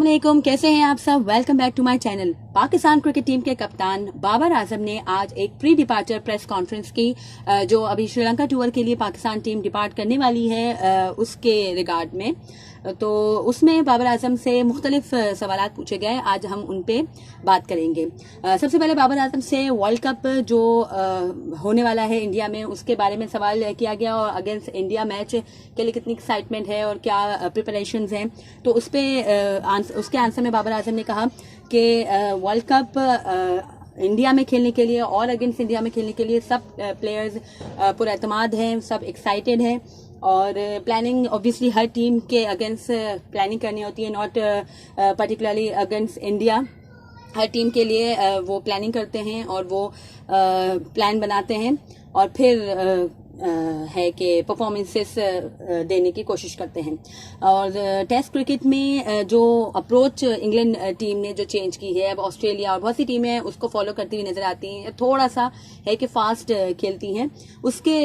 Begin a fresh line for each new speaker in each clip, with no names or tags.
अस्सलामुअलैकुम, कैसे हैं आप सब। Welcome back to my channel. Pakistan cricket team के कप्तान बाबर आजम ने आज एक प्री डिपार्चर प्रेस कॉन्फ्रेंस की, जो अभी श्रीलंका टूर के लिए पाकिस्तान टीम डिपार्ट करने वाली है उसके रिगार्ड में। तो उसमें बाबर आजम से मुख्तलिफ सवालात पूछे गए। आज हम उन पे बात करेंगे। सबसे पहले बाबर आजम से वर्ल्ड कप जो होने वाला है इंडिया में, उसके बारे में सवाल किया गया और अगेंस्ट इंडिया मैच के लिए कितनी एक्साइटमेंट है और क्या प्रिपरेशंस हैं। तो उसके आंसर में बाबर आजम ने कहा कि वर्ल्ड कप इंडिया में खेलने के लिए और अगेंस्ट इंडिया में खेलने के लिए सब प्लेयर्स पुरएतमाद हैं, सब एक्साइटेड हैं और प्लानिंग ऑब्वियसली हर टीम के अगेंस्ट प्लानिंग करनी होती है, not particularly against India. Her team के लिए वो प्लानिंग करते हैं और वो प्लान बनाते हैं और फिर है कि परफॉर्मेंसेस देने की कोशिश करते हैं। और टेस्ट क्रिकेट में जो अप्रोच इंग्लैंड टीम ने जो चेंज की है, अब ऑस्ट्रेलिया और बहुत सी टीमें उसको फॉलो करती हुई नजर आती हैं, थोड़ा सा है कि फास्ट खेलती हैं। उसके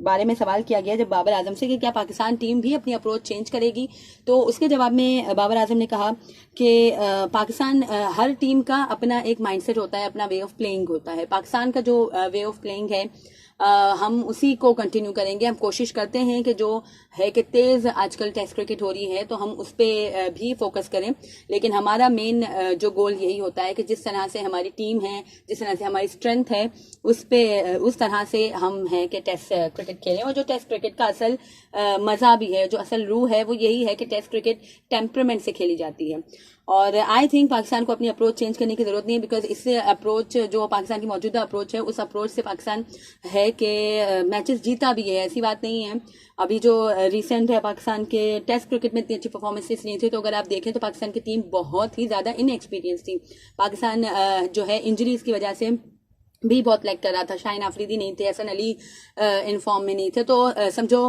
बारे में सवाल किया गया जब बाबर आजम से कि क्या पाकिस्तान टीम भी अपनी अप्रोच चेंज करेगी। तो उसके जवाब में बाबर आजम ने कहा कि पाकिस्तान हर टीम का अपना एक माइंडसेट होता है, अपना वे ऑफ प्लेइंग होता है। पाकिस्तान का जो वे ऑफ प्लेइंग है हम उसी को कंटिन्यू करेंगे। हम कोशिश करते हैं कि जो है कि तेज आजकल टेस्ट क्रिकेट हो रही है तो हम उस पर भी फोकस करें, लेकिन हमारा मेन जो गोल यही होता है कि जिस तरह से हमारी टीम है, जिस तरह से हमारी स्ट्रेंथ है, उस तरह से हम है कि टेस्ट क्रिकेट खेलें। और जो टेस्ट क्रिकेट का असल मजा भी है, जो असल रूह है, वो यही है कि टेस्ट क्रिकेट टेम्परामेंट से खेली जाती है। और आई थिंक पाकिस्तान को अपनी अप्रोच चेंज करने की जरूरत नहीं है, बिकॉज इससे अप्रोच जो पाकिस्तान की मौजूदा अप्रोच है, उस अप्रोच से पाकिस्तान है कि मैचेस जीता भी है, ऐसी बात नहीं है। अभी जो रिसेंट है पाकिस्तान के टेस्ट क्रिकेट में इतनी अच्छी परफॉर्मेंसेस नहीं थी, तो अगर आप देखें तो पाकिस्तान की टीम बहुत ही ज्यादा इनएक्सपीरियंस थी। पाकिस्तान जो है इंजरीज की वजह से भी बहुत लैग कर रहा था। शाहीन आफरीदी नहीं थे, हसन अली इनफॉर्म में नहीं थे, तो समझो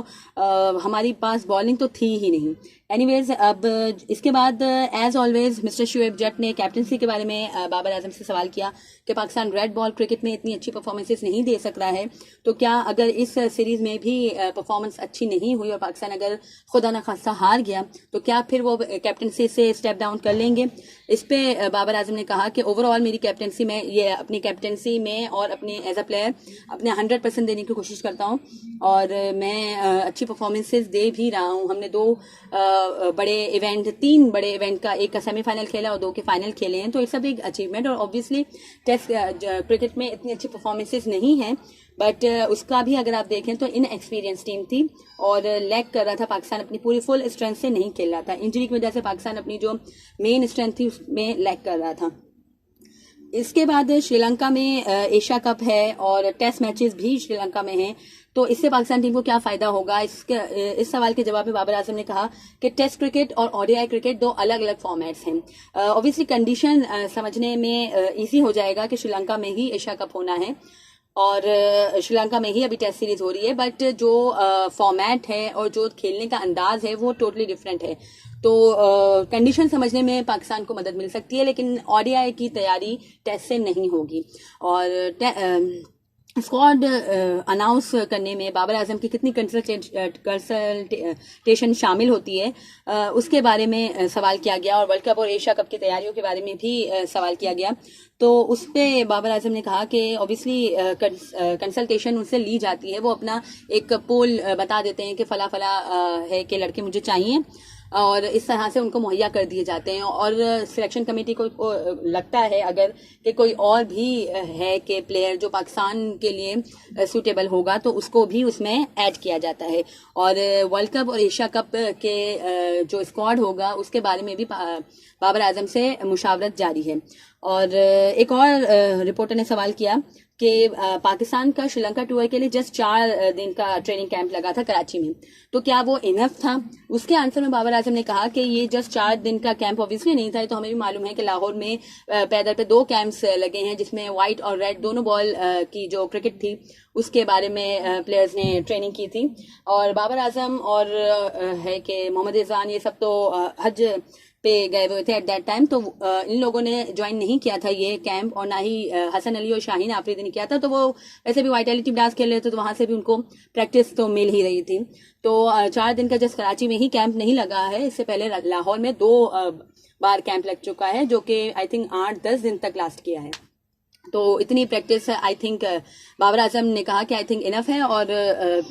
हमारी पास बॉलिंग तो थी ही नहीं। एनीवेज, अब इसके बाद एज ऑलवेज मिस्टर शुएब जट ने कैप्टनसी के बारे में बाबर आजम से सवाल किया कि पाकिस्तान रेड बॉल क्रिकेट में इतनी अच्छी परफॉर्मेंसेस नहीं दे सक रहा है, तो क्या अगर इस सीरीज में भी परफॉर्मेंस अच्छी नहीं हुई और पाकिस्तान अगर खुदा न खास्ता हार गया, तो क्या फिर वो कैप्टनसी से स्टेप डाउन कर लेंगे। इस पे बाबर आजम ने कहा कि ओवरऑल मेरी कैप्टनसी में, ये अपनी कैप्टनसी में और अपने एज अ प्लेयर अपने 100% देने की कोशिश करता हूँ और मैं अच्छी परफॉर्मेंसेस दे भी रहा हूँ। हमने तीन बड़े इवेंट का, एक का सेमीफाइनल खेला और 2 के फाइनल खेले हैं, तो ये सब एक अचीवमेंट। और ऑब्वियसली टेस्ट क्रिकेट में इतनी अच्छी परफॉर्मेंसेस नहीं है, बट उसका भी अगर आप देखें तो इनएक्सपीरियंस टीम थी और लैग कर रहा था। पाकिस्तान अपनी पूरी फुल स्ट्रेंथ से नहीं खेल रहा था। इंजरी की वजह से पाकिस्तान अपनी जो मेन स्ट्रेंथ थी उसमें लैग कर रहा था। इसके बाद श्रीलंका में एशिया कप है और टेस्ट मैचेस भी श्रीलंका में हैं, तो इससे पाकिस्तान टीम को क्या फायदा होगा। इस सवाल के जवाब में बाबर आजम ने कहा कि टेस्ट क्रिकेट और ओडीआई क्रिकेट 2 अलग अलग फॉर्मेट्स हैं। ऑब्वियसली कंडीशन समझने में इजी हो जाएगा कि श्रीलंका में ही एशिया कप होना है और श्रीलंका में ही अभी टेस्ट सीरीज हो रही है, बट जो फॉर्मेट है और जो खेलने का अंदाज है वो टोटली डिफरेंट है। तो कंडीशन समझने में पाकिस्तान को मदद मिल सकती है, लेकिन ओडीआई की तैयारी टेस्ट से नहीं होगी। और स्क्वाड अनाउंस करने में बाबर आजम की कितनी कंसल्टेशन शामिल होती है, उसके बारे में सवाल किया गया। और वर्ल्ड कप और एशिया कप की तैयारियों के बारे में भी सवाल किया गया। तो उस पे बाबर आजम ने कहा कि ऑब्वियसली कंसल्टेशन उनसे ली जाती है। वो अपना एक पोल बता देते हैं कि फला फला है कि लड़के मुझे चाहिए, और इस तरह से उनको मुहैया कर दिए जाते हैं। और सिलेक्शन कमेटी को लगता है अगर कि कोई और भी है कि प्लेयर जो पाकिस्तान के लिए सूटेबल होगा, तो उसको भी उसमें ऐड किया जाता है। और वर्ल्ड कप और एशिया कप के जो स्क्वाड होगा उसके बारे में भी बाबर आजम से मुशावरत जारी है। और एक और रिपोर्टर ने सवाल किया कि पाकिस्तान का श्रीलंका टूर के लिए जस्ट 4 दिन का ट्रेनिंग कैंप लगा था कराची में, तो क्या वो इनफ था। उसके आंसर में बाबर आजम ने कहा कि ये जस्ट 4 दिन का कैंप ऑब्वियसली नहीं था। तो हमें भी मालूम है कि लाहौर में पैदल पे 2 कैंप्स लगे हैं, जिसमें व्हाइट और रेड दोनों बॉल की जो क्रिकेट थी उसके बारे में प्लेयर्स ने ट्रेनिंग की थी। और बाबर आजम और है कि मोहम्मद रिजवान, ये सब तो हज पे गए हुए थे एट दैट टाइम, तो इन लोगों ने ज्वाइन नहीं किया था ये कैंप, और ना ही हसन अली और शाहीन आफरीदी ने किया था। तो वो वैसे भी वाइटैलिटी डांस खेल रहे थे, तो वहां से भी उनको प्रैक्टिस तो मिल ही रही थी। तो 4 दिन का जस्ट कराची में ही कैंप नहीं लगा है, इससे पहले लाहौर में 2 बार कैंप लग चुका है, जो कि आई थिंक 8-10 दिन तक लास्ट किया है। तो इतनी practice I think Babar Azam ने कहा कि आई थिंक इनफ है, और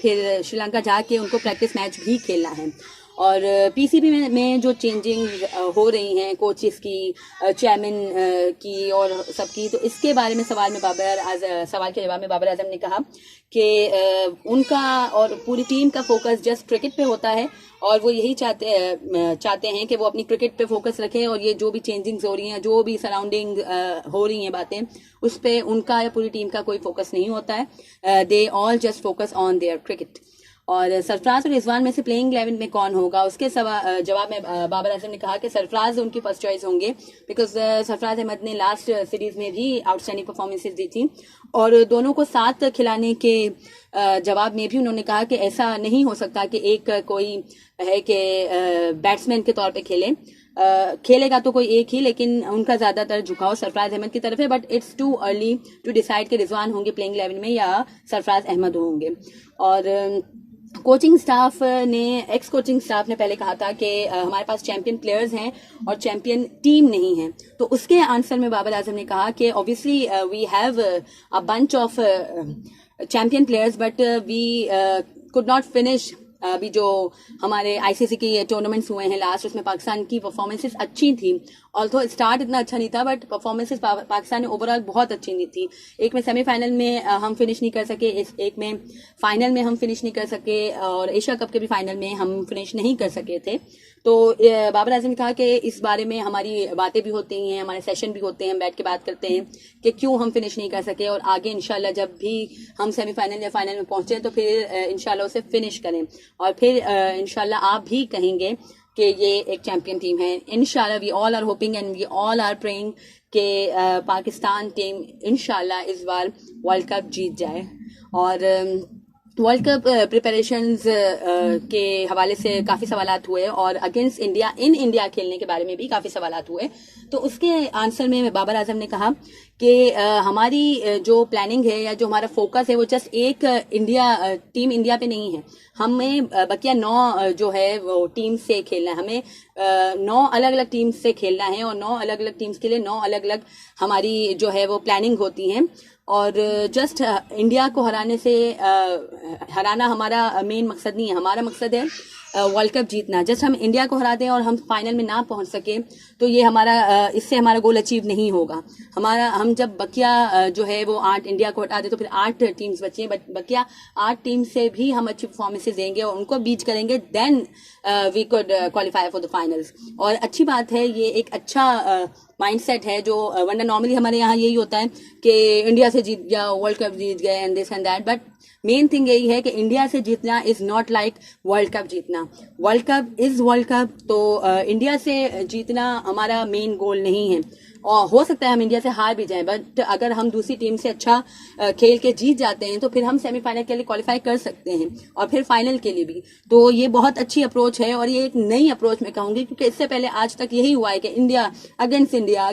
फिर श्रीलंका जाके उनको प्रैक्टिस मैच भी खेलना है। और पीसीबी में जो चेंजिंग हो रही हैं कोचेस की, चेयरमैन की और सबकी, तो इसके बारे में सवाल के जवाब में बाबर आजम ने कहा कि उनका और पूरी टीम का फोकस जस्ट क्रिकेट पे होता है, और वो यही चाहते हैं कि वो अपनी क्रिकेट पे फोकस रखें, और ये जो भी चेंजिंग्स हो रही हैं, जो भी सराउंडिंग हो रही हैं बातें, उस पर उनका या पूरी टीम का कोई फोकस नहीं होता है। They all just focus on their cricket. और सरफराज और रिजवान में से प्लेइंग 11 में कौन होगा, उसके जवाब में बाबर आजम ने कहा कि सरफराज उनकी फर्स्ट चॉइस होंगे, बिकॉज सरफराज अहमद ने लास्ट सीरीज में भी आउटस्टैंडिंग परफॉर्मेंसेज दी थी, और दोनों को साथ खिलाने के जवाब में भी उन्होंने कहा कि ऐसा नहीं हो सकता कि एक कोई है कि बैट्समैन के तौर पे खेलेगा तो कोई एक ही, लेकिन उनका ज्यादातर झुकाव सरफराज अहमद की तरफ है। But it's too early to decide कि रिजवान होंगे प्लेइंग 11 में या सरफराज अहमद होंगे। और कोचिंग स्टाफ ने, एक्स कोचिंग स्टाफ ने पहले कहा था कि हमारे पास चैंपियन प्लेयर्स हैं और चैंपियन टीम नहीं है, तो उसके आंसर में बाबर आजम ने कहा कि obviously we have a bunch of champion players, but we could not finish. अभी जो हमारे आईसीसी के टूर्नामेंट्स हुए हैं लास्ट, उसमें पाकिस्तान की परफॉर्मेंसेस अच्छी थी, ऑल्थो स्टार्ट इतना अच्छा नहीं था, बट परफॉर्मेंसेस पाकिस्तान ने ओवरऑल बहुत अच्छी नहीं थी। एक में सेमीफाइनल में हम फिनिश नहीं कर सके, एक में फाइनल में हम फिनिश नहीं कर सके, और एशिया कप के भी फाइनल में हम फिनिश नहीं कर सके थे। तो बाबर आजम ने कहा कि इस बारे में हमारी बातें भी होती हैं, हमारे सेशन भी होते हैं, हम बैठ के बात करते हैं कि क्यों हम फिनिश नहीं कर सके, और आगे इंशाल्लाह जब भी हम सेमीफाइनल या फाइनल में पहुंचे तो फिर इंशाल्लाह उसे फिनिश करें, और फिर इंशाल्लाह आप भी कहेंगे कि ये एक चैंपियन टीम है। इंशाल्लाह we all are hoping and we all are praying कि पाकिस्तान टीम इंशाल्लाह इस बार वर्ल्ड कप जीत जाए। और वर्ल्ड कप प्रिपरेशंस के हवाले से काफ़ी सवालात हुए, और अगेंस्ट इंडिया, इन इंडिया खेलने के बारे में भी काफ़ी सवालात हुए। तो उसके आंसर में बाबर आजम ने कहा कि हमारी जो प्लानिंग है या जो हमारा फोकस है वो जस्ट एक टीम इंडिया पे नहीं है। हमें बकिया 9 जो है वो टीम से खेलना है, हमें 9 अलग अलग टीम से खेलना है, और 9 अलग अलग टीम्स के लिए 9 अलग अलग हमारी जो है वो प्लानिंग होती है। और जस्ट इंडिया को हराना हमारा मेन मकसद नहीं है, हमारा मकसद है वर्ल्ड कप जीतना। जस्ट हम इंडिया को हरा दें और हम फाइनल में ना पहुंच सके तो ये इससे हमारा गोल अचीव नहीं होगा। हम जब बकिया जो है वो 8 इंडिया को हटा दे तो फिर 8 टीम्स बची हैं, बकिया 8 टीम से भी हम अच्छी परफॉर्मेंसेज देंगे और उनको बीट करेंगे, then we could qualify for the finals. और अच्छी बात है, ये एक अच्छा माइंडसेट है, जो वरना नॉर्मली हमारे यहाँ यही होता है कि इंडिया से जीत गया, वर्ल्ड कप जीत गए and this and that, but main thing यही है कि इंडिया से जीतना is not like world cup जीतना। World cup is world cup, तो इंडिया से जीतना हमारा मेन गोल नहीं है। और हो सकता है हम इंडिया से हार भी जाएं, बट अगर हम दूसरी टीम से अच्छा खेल के जीत जाते हैं तो फिर हम सेमीफाइनल के लिए क्वालिफाई कर सकते हैं और फिर फाइनल के लिए भी। तो ये बहुत अच्छी अप्रोच है और ये एक नई अप्रोच मैं कहूंगी, क्योंकि इससे पहले आज तक यही हुआ है कि इंडिया अगेंस्ट इंडिया,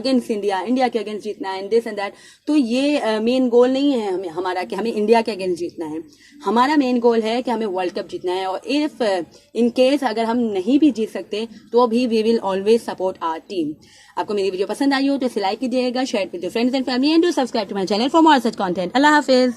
इंडिया के अगेंस्ट जीतना है, दिस एंड दैट। तो ये मेन गोल नहीं है हमारा कि हमें इंडिया के अगेंस्ट जीतना है। हमारा मेन गोल है कि हमें वर्ल्ड कप जीतना है, और इफ इन केस अगर हम नहीं भी जीत सकते तो भी we will always support our team. आपको मेरी वीडियो पसंद आई हो तो इसे लाइक कीजिएगा, share with your friends and family, and do subscribe to my channel for more such content. अल्लाह हाफिज।